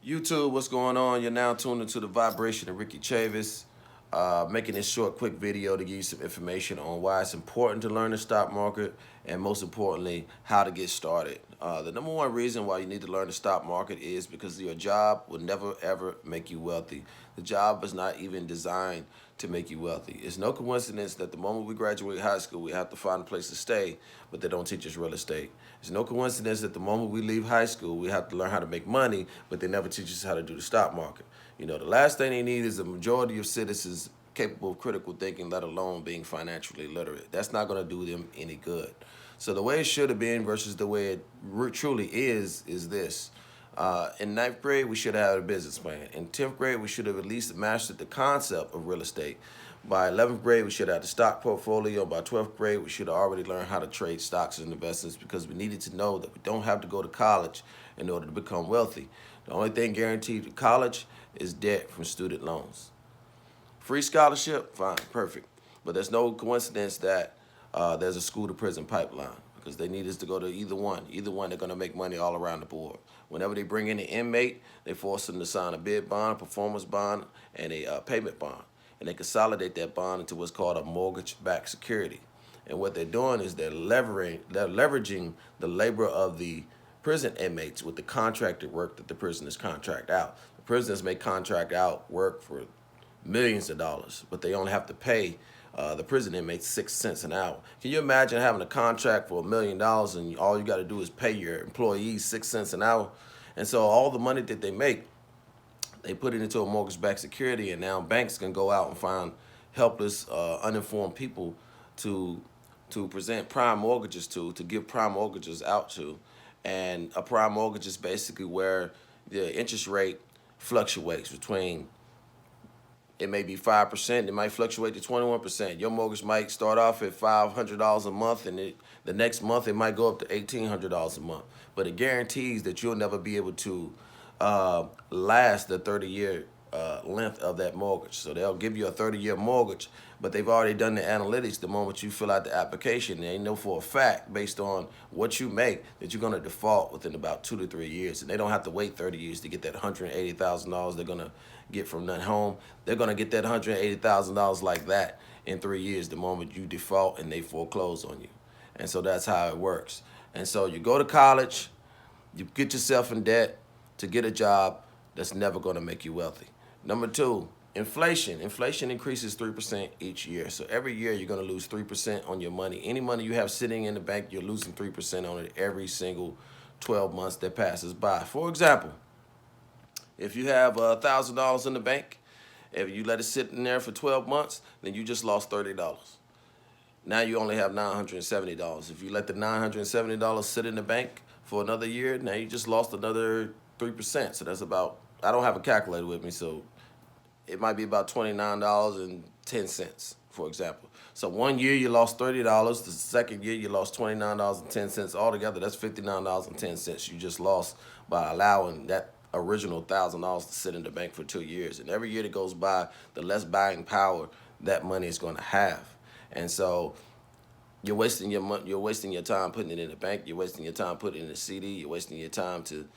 YouTube, what's going on? You're now tuned into the Vibration of Ricky Chavis. Making this short, quick video to give you some information on why it's important to learn the stock market and most importantly, how to get started. The number one reason why you need to learn the stock market is because your job will never ever make you wealthy. The job is not even designed to make you wealthy. It's no coincidence that the moment we graduate high school, we have to find a place to stay, but they don't teach us real estate. It's no coincidence that the moment we leave high school, we have to learn how to make money, but they never teach us how to do the stock market. You know, the last thing they need is a majority of citizens capable of critical thinking, let alone being financially literate. That's not going to do them any good. So the way it should have been versus the way it truly is this. In ninth grade, we should have had a business plan. In 10th grade, we should have at least mastered the concept of real estate. By 11th grade, we should have the stock portfolio. By 12th grade, we should have already learned how to trade stocks and investments because we needed to know that we don't have to go to college in order to become wealthy. The only thing guaranteed at college is debt from student loans. Free scholarship, fine, perfect. But there's no coincidence that there's a school to prison pipeline because they need us to go to either one. Either one, they're going to make money all around the board. Whenever they bring in an inmate, they force them to sign a bid bond, performance bond, and a payment bond. And they consolidate that bond into what's called a mortgage-backed security. And what they're doing is they're leveraging the labor of the prison inmates with the contracted work that the prisoners contract out. The prisoners may contract out work for millions of dollars, but they only have to pay the prison inmates 6 cents an hour. Can you imagine having a contract for $1 million and all you got to do is pay your employees 6 cents an hour? And so all the money that they make, they put it into a mortgage-backed security, and now banks can go out and find helpless, uninformed people to present prime mortgages to give prime mortgages out to. And a prime mortgage is basically where the interest rate fluctuates between, it may be 5%, it might fluctuate to 21%. Your mortgage might start off at $500 a month, and the next month it might go up to $1,800 a month. But it guarantees that you'll never be able to last the 30-year length of that mortgage. So they'll give you a 30-year mortgage, but they've already done the analytics the moment you fill out the application. They know for a fact, based on what you make, that you're going to default within about 2 to 3 years. And they don't have to wait 30 years to get that $180,000 they're going to get from that home. They're going to get that $180,000 like that in 3 years the moment you default and they foreclose on you. And so that's how it works. And so you go to college, you get yourself in debt to get a job that's never going to make you wealthy. Number two, inflation. Inflation increases 3% each year. So every year you're going to lose 3% on your money. Any money you have sitting in the bank, you're losing 3% on it every single 12 months that passes by. For example, if you have $1,000 in the bank, if you let it sit in there for 12 months, then you just lost $30. Now you only have $970. If you let the $970 sit in the bank for another year, now you just lost another 3%. So that's about, I don't have a calculator with me, so it might be about $29.10, for example. So 1 year you lost $30. The second year you lost $29.10. Altogether, that's $59.10 you just lost by allowing that original $1,000 to sit in the bank for 2 years. And every year that goes by, the less buying power that money is going to have. And so you're wasting your time putting it in the bank. You're wasting your time putting it in a CD. You're wasting your time to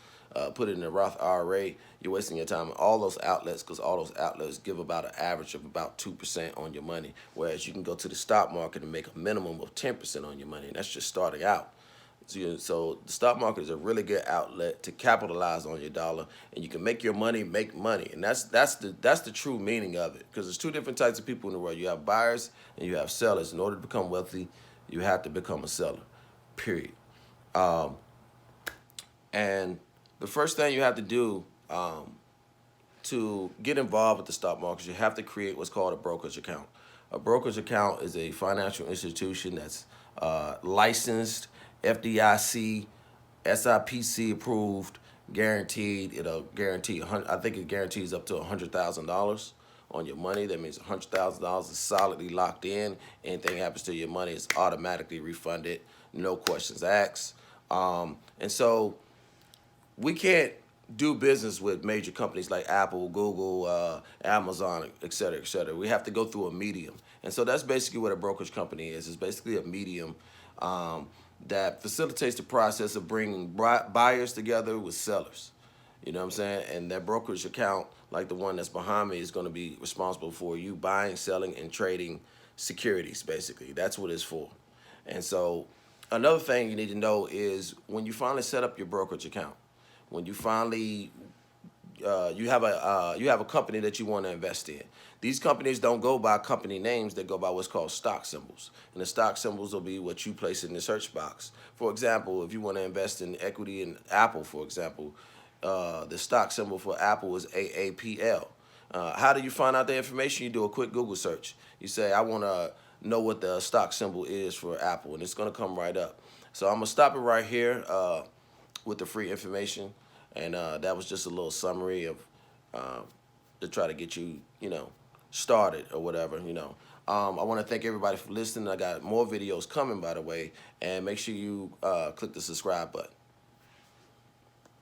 put it in a Roth IRA. You're wasting your time in all those outlets because all those outlets give about an average of about 2% on your money, whereas you can go to the stock market and make a minimum of 10% on your money, and that's just starting out. So the stock market is a really good outlet to capitalize on your dollar, and you can make your money make money, and that's the true meaning of it. Because there's two different types of people in the world. You have buyers and you have sellers. In order to become wealthy, you have to become a seller. Period. And the first thing you have to do to get involved with the stock market, you have to create what's called a brokerage account. A brokerage account is a financial institution that's licensed, FDIC, SIPC approved, guaranteed. It'll guarantee, I think it guarantees up to $100,000 on your money. That means $100,000 is solidly locked in. Anything happens to your money is automatically refunded, no questions asked. And so we can't do business with major companies like Apple, Google, Amazon, et cetera, et cetera. We have to go through a medium. And so that's basically what a brokerage company is. It's basically a medium that facilitates the process of bringing buyers together with sellers. You know what I'm saying? And that brokerage account, like the one that's behind me, is going to be responsible for you buying, selling, and trading securities, basically. That's what it's for. And so another thing you need to know is when you finally set up your brokerage account, when you finally you have a company that you want to invest in. These companies don't go by company names; they go by what's called stock symbols, and the stock symbols will be what you place in the search box. For example, if you want to invest in equity in Apple, for example, the stock symbol for Apple is AAPL. How do you find out the information? You do a quick Google search. You say, I want to know what the stock symbol is for Apple, and it's going to come right up. So I'm going to stop it right here with the free information. And that was just a little summary of to try to get you, started or whatever. I want to thank everybody for listening. I got more videos coming, by the way, and make sure you click the subscribe button.